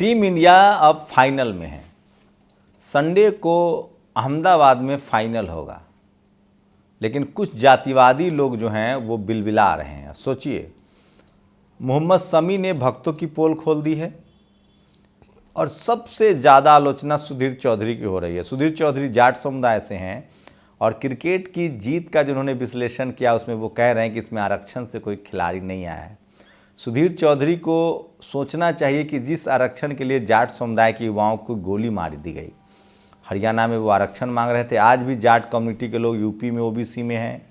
Team India अब final में है। संडे को अहमदाबाद में फाइनल होगा, लेकिन कुछ जातिवादी लोग जो हैं वो बिलबिला रहे हैं। सोचिए, मोहम्मद शमी ने भक्तों की पोल खोल दी है और सबसे ज़्यादा आलोचना सुधीर चौधरी की हो रही है। सुधीर चौधरी जाट समुदाय से हैं और क्रिकेट की जीत का जिन्होंने विश्लेषण किया उसमें वो कह रहे हैं कि इसमें आरक्षण से कोई खिलाड़ी नहीं आया है। सुधीर चौधरी को सोचना चाहिए कि जिस आरक्षण के लिए जाट समुदाय के युवाओं को गोली मार दी गई, हरियाणा में वो आरक्षण मांग रहे थे। आज भी जाट कम्युनिटी के लोग यूपी में ओबीसी में हैं,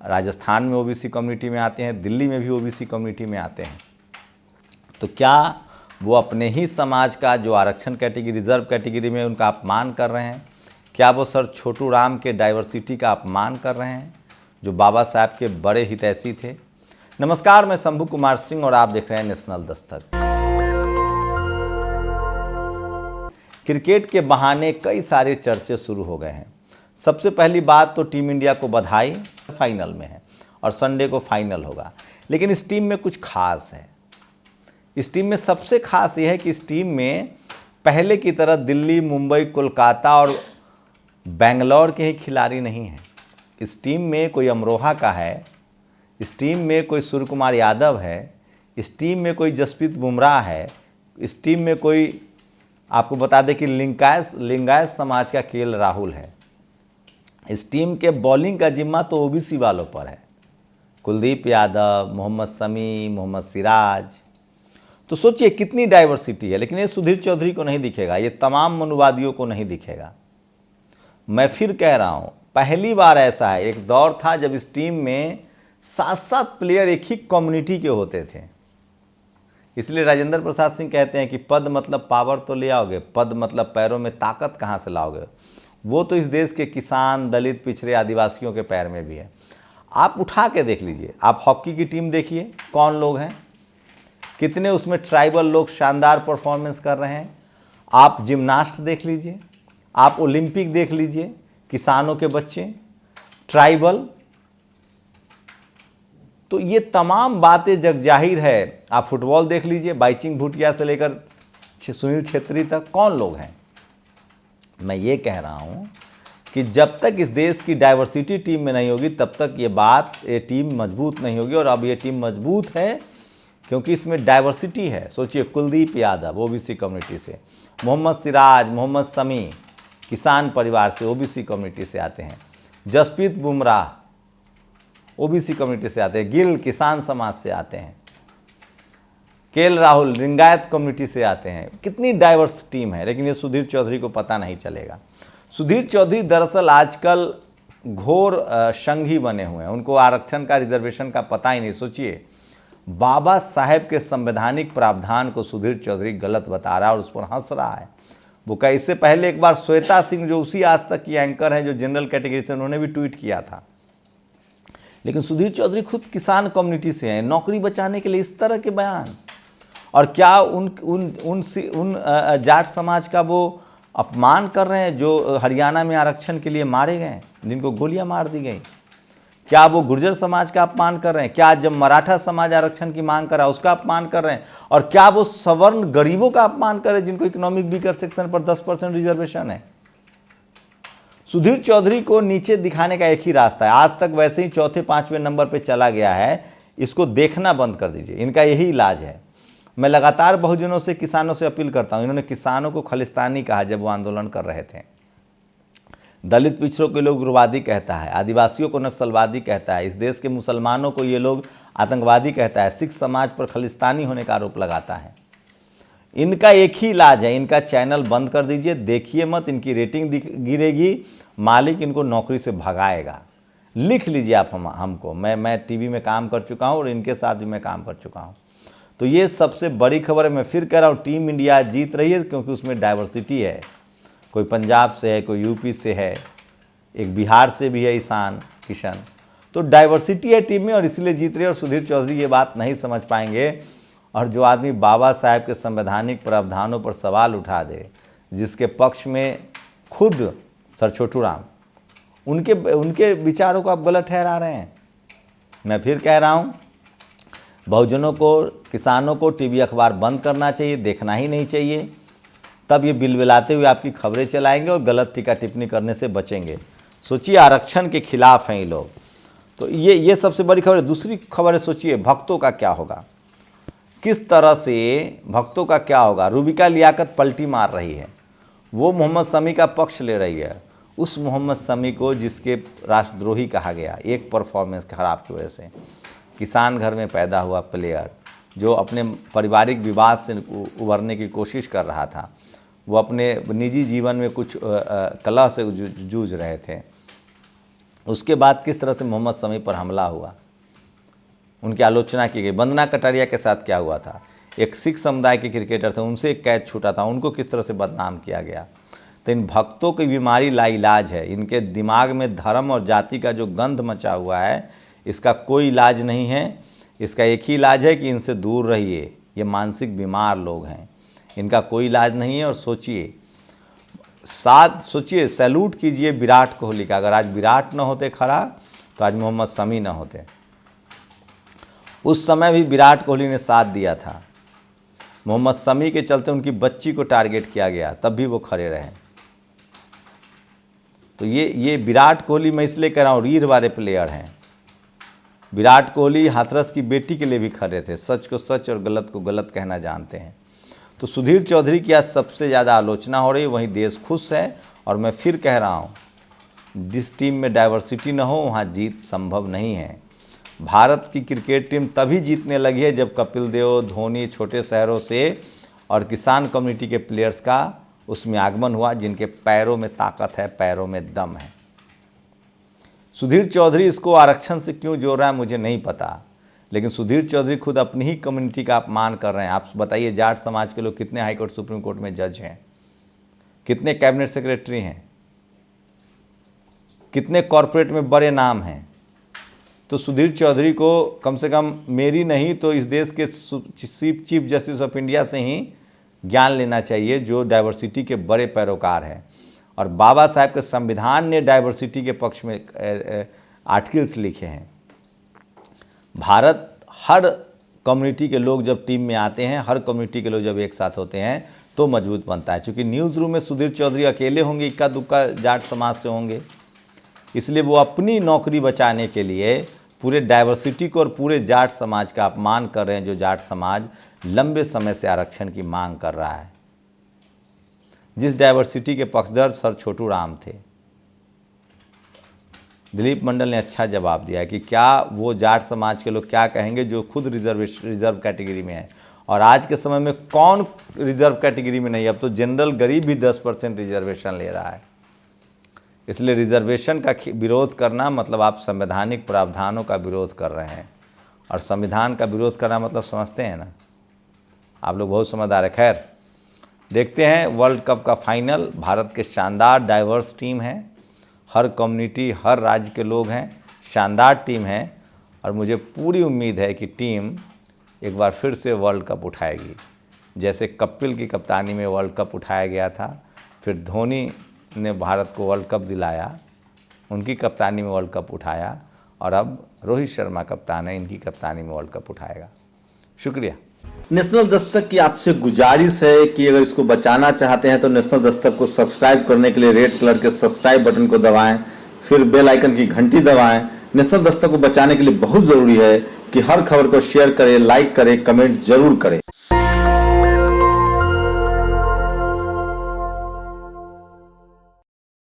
राजस्थान में ओबीसी कम्युनिटी में आते हैं, दिल्ली में भी ओबीसी कम्युनिटी में आते हैं। तो क्या वो अपने ही समाज का जो आरक्षण कैटेगरी, रिजर्व कैटेगरी में, उनका अपमान कर रहे हैं? क्या वो सर छोटू राम के डाइवर्सिटी का अपमान कर रहे हैं, जो बाबा साहब के बड़े हितैषी थे? नमस्कार, मैं शंभू कुमार सिंह और आप देख रहे हैं नेशनल दस्तक। क्रिकेट के बहाने कई सारे चर्चे शुरू हो गए हैं। सबसे पहली बात तो टीम इंडिया को बधाई, फाइनल में है और संडे को फाइनल होगा। लेकिन इस टीम में कुछ खास है। इस टीम में सबसे खास यह है कि इस टीम में पहले की तरह दिल्ली, मुंबई, कोलकाता और बेंगलोर के ही खिलाड़ी नहीं हैं। इस टीम में कोई अमरोहा का है, इस टीम में कोई सूर्य कुमार यादव है, इस टीम में कोई जसप्रीत बुमराह है, इस टीम में कोई, आपको बता दें कि लिंगायत समाज का केएल राहुल है। इस टीम के बॉलिंग का जिम्मा तो ओबीसी वालों पर है, कुलदीप यादव, मोहम्मद शमी, मोहम्मद सिराज। तो सोचिए कितनी डाइवर्सिटी है। लेकिन ये सुधीर चौधरी को नहीं दिखेगा, ये तमाम मनुवादियों को नहीं दिखेगा। मैं फिर कह रहा हूँ, पहली बार ऐसा है। एक दौर था जब इस टीम में 7-7 प्लेयर एक ही कम्युनिटी के होते थे। इसलिए राजेंद्र प्रसाद सिंह कहते हैं कि पद मतलब पावर तो ले आओगे, पद मतलब पैरों में ताकत कहाँ से लाओगे? वो तो इस देश के किसान, दलित, पिछड़े, आदिवासियों के पैर में भी है। आप उठा के देख लीजिए, आप हॉकी की टीम देखिए, कौन लोग हैं, कितने उसमें ट्राइबल लोग शानदार परफॉर्मेंस कर रहे हैं। आप जिम्नास्ट देख लीजिए, आप ओलंपिक देख लीजिए, किसानों के बच्चे, ट्राइबल। तो ये तमाम बातें जग जाहिर है। आप फुटबॉल देख लीजिए, बाईचिंग भूटिया से लेकर सुनील छेत्री तक, कौन लोग हैं? मैं ये कह रहा हूँ कि जब तक इस देश की डाइवर्सिटी टीम में नहीं होगी तब तक ये टीम मजबूत नहीं होगी। और अब ये टीम मजबूत है क्योंकि इसमें डाइवर्सिटी है। सोचिए, कुलदीप यादव ओबीसी कम्युनिटी से, मोहम्मद सिराज, मोहम्मद शमी किसान परिवार से, ओबीसी कम्युनिटी से आते हैं, जसप्रीत बुमराह ओबीसी कम्युनिटी से आते हैं, गिल किसान समाज से आते हैं, केएल राहुल लिंगायत कम्युनिटी से आते हैं। कितनी डाइवर्स टीम है। लेकिन ये सुधीर चौधरी को पता नहीं चलेगा। सुधीर चौधरी दरअसल आजकल घोर संघी बने हुए हैं। उनको आरक्षण का, रिजर्वेशन का पता ही नहीं। सोचिए, बाबा साहेब के संवैधानिक प्रावधान को सुधीर चौधरी गलत बता रहा है और उस पर हंस रहा है। वो कहा, इससे पहले एक बार श्वेता सिंह जो उसी आज तक की एंकर हैं, जो जनरल कैटेगरी से, उन्होंने भी ट्वीट किया था। लेकिन सुधीर चौधरी खुद किसान कम्युनिटी से हैं। नौकरी बचाने के लिए इस तरह के बयान, और क्या उन जाट समाज का वो अपमान कर रहे हैं जो हरियाणा में आरक्षण के लिए मारे गए, जिनको गोलियां मार दी गई? क्या वो गुर्जर समाज का अपमान कर रहे हैं? क्या जब मराठा समाज आरक्षण की मांग कर रहा है उसका अपमान कर रहे हैं? और क्या वो सवर्ण गरीबों का अपमान कर रहे हैं जिनको इकोनॉमिक वीकर सेक्शन पर 10% रिजर्वेशन है? सुधीर चौधरी को नीचे दिखाने का एक ही रास्ता है। आज तक वैसे ही 4-5वें नंबर पे चला गया है। इसको देखना बंद कर दीजिए। इनका यही इलाज है। मैं लगातार बहुजनों से, किसानों से अपील करता हूं। इन्होंने किसानों को खालिस्तानी कहा जब वो आंदोलन कर रहे थे। दलित पिछड़ों के लोग उग्रवादी कहता है, आदिवासियों को नक्सलवादी कहता है, इस देश के मुसलमानों को ये लोग आतंकवादी कहता है, सिख समाज पर खालिस्तानी होने का आरोप लगाता है। इनका एक ही इलाज है, इनका चैनल बंद कर दीजिए, देखिए मत। इनकी रेटिंग गिरेगी, मालिक इनको नौकरी से भगाएगा। लिख लीजिए आप हमको। मैं टीवी में काम कर चुका हूँ और इनके साथ भी मैं काम कर चुका हूँ। तो ये सबसे बड़ी खबर है। मैं फिर कह रहा हूँ, टीम इंडिया जीत रही है क्योंकि उसमें डाइवर्सिटी है। कोई पंजाब से है, कोई यूपी से है, एक बिहार से भी है, ईशान किशन। तो डाइवर्सिटी है टीम में और इसलिए जीत रही है। और सुधीर चौधरी ये बात नहीं समझ पाएंगे। और जो आदमी बाबा साहेब के संवैधानिक प्रावधानों पर सवाल उठा दे, जिसके पक्ष में खुद सर छोटू राम, उनके विचारों को आप गलत ठहरा रहे हैं। मैं फिर कह रहा हूँ, बहुजनों को, किसानों को टीवी अखबार बंद करना चाहिए, देखना ही नहीं चाहिए। तब ये बिलबिलाते हुए आपकी खबरें चलाएंगे और गलत टीका टिप्पणी करने से बचेंगे। सोचिए, आरक्षण के खिलाफ हैं ये लोग। तो ये सबसे बड़ी खबर है। दूसरी खबर है, सोचिए भक्तों का क्या होगा, किस तरह से भक्तों का क्या होगा। रूबिका लियाकत पलटी मार रही है, वो मोहम्मद शमी का पक्ष ले रही है। उस मोहम्मद शमी को जिसके राष्ट्रद्रोही कहा गया एक परफॉर्मेंस खराब की वजह से, किसान घर में पैदा हुआ प्लेयर जो अपने पारिवारिक विवाद से उबरने की कोशिश कर रहा था, वो अपने निजी जीवन में कुछ कलह से जूझ रहे थे, उसके बाद किस तरह से मोहम्मद शमी पर हमला हुआ, उनकी आलोचना की गई। वंदना कटारिया के साथ क्या हुआ था, एक सिख समुदाय के क्रिकेटर थे, उनसे एक कैच छूटा था, उनको किस तरह से बदनाम किया गया। तो इन भक्तों की बीमारी लाइलाज है। इनके दिमाग में धर्म और जाति का जो गंध मचा हुआ है, इसका कोई इलाज नहीं है। इसका एक ही इलाज है कि इनसे दूर रहिए। ये मानसिक बीमार लोग हैं, इनका कोई इलाज नहीं है। और सोचिए, सैल्यूट कीजिए विराट कोहली का। अगर आज विराट न होते खड़ा तो आज मोहम्मद शमी न होते। उस समय भी विराट कोहली ने साथ दिया था। मोहम्मद शमी के चलते उनकी बच्ची को टारगेट किया गया, तब भी वो खड़े रहे। तो ये विराट कोहली, मैं इसलिए कह रहा हूँ, रीढ़ वाले प्लेयर हैं। विराट कोहली हाथरस की बेटी के लिए भी खड़े थे, सच को सच और गलत को गलत कहना जानते हैं। तो सुधीर चौधरी की आज सबसे ज़्यादा आलोचना हो रही है, वहीं देश खुश है। और मैं फिर कह रहा हूँ, जिस टीम में डाइवर्सिटी न हो वहाँ जीत संभव नहीं है। भारत की क्रिकेट टीम तभी जीतने लगी है जब कपिल देव, धोनी, छोटे शहरों से और किसान कम्युनिटी के प्लेयर्स का उसमें आगमन हुआ, जिनके पैरों में ताकत है, पैरों में दम है। सुधीर चौधरी इसको आरक्षण से क्यों जोड़ रहा है मुझे नहीं पता, लेकिन सुधीर चौधरी खुद अपनी ही कम्युनिटी का अपमान कर रहे हैं। आप बताइए, जाट समाज के लोग कितने हाईकोर्ट सुप्रीम कोर्ट में जज हैं, कितने कैबिनेट सेक्रेटरी हैं, कितने कॉरपोरेट में बड़े नाम हैं। तो सुधीर चौधरी को कम से कम मेरी नहीं तो इस देश के चीफ जस्टिस ऑफ इंडिया से ही ज्ञान लेना चाहिए, जो डाइवर्सिटी के बड़े पैरोकार हैं। और बाबा साहब के संविधान ने डाइवर्सिटी के पक्ष में आर्टिकल्स लिखे हैं। भारत, हर कम्युनिटी के लोग जब टीम में आते हैं, हर कम्युनिटी के लोग जब एक साथ होते हैं तो मजबूत बनता है। क्योंकि न्यूज़ रूम में सुधीर चौधरी अकेले होंगे, इक्का दुक्का जाट समाज से होंगे, इसलिए वो अपनी नौकरी बचाने के लिए पूरे डाइवर्सिटी को और पूरे जाट समाज का अपमान कर रहे हैं, जो जाट समाज लंबे समय से आरक्षण की मांग कर रहा है। जिस डाइवर्सिटी के पक्षधर सर छोटू राम थे, दिलीप मंडल ने अच्छा जवाब दिया है कि क्या वो जाट समाज के लोग क्या कहेंगे जो खुद रिजर्व कैटेगरी में है। और आज के समय में कौन रिजर्व कैटेगरी में नहीं, अब तो जनरल गरीब भी 10% रिजर्वेशन ले रहा है। इसलिए रिजर्वेशन का विरोध करना मतलब आप संवैधानिक प्रावधानों का विरोध कर रहे हैं। और संविधान का विरोध करना मतलब समझते हैं ना, आप लोग बहुत समझदार है। खैर, देखते हैं वर्ल्ड कप का फाइनल। भारत के शानदार डाइवर्स टीम है, हर कम्युनिटी, हर राज्य के लोग हैं, शानदार टीम है। और मुझे पूरी उम्मीद है कि टीम एक बार फिर से वर्ल्ड कप उठाएगी। जैसे कपिल की कप्तानी में वर्ल्ड कप उठाया गया था, फिर धोनी ने भारत को वर्ल्ड कप दिलाया, उनकी कप्तानी में वर्ल्ड कप उठाया, और अब रोहित शर्मा कप्तान है, इनकी कप्तानी में वर्ल्ड कप उठाएगा। शुक्रिया। नेशनल दस्तक की आपसे गुजारिश है कि अगर इसको बचाना चाहते हैं तो नेशनल दस्तक को सब्सक्राइब करने के लिए रेड कलर के सब्सक्राइब बटन को दबाएं, फिर बेल आइकन की घंटी दबाएं। नेशनल दस्तक को बचाने के लिए बहुत जरूरी है कि हर खबर को शेयर करें, लाइक करें, कमेंट जरूर करें।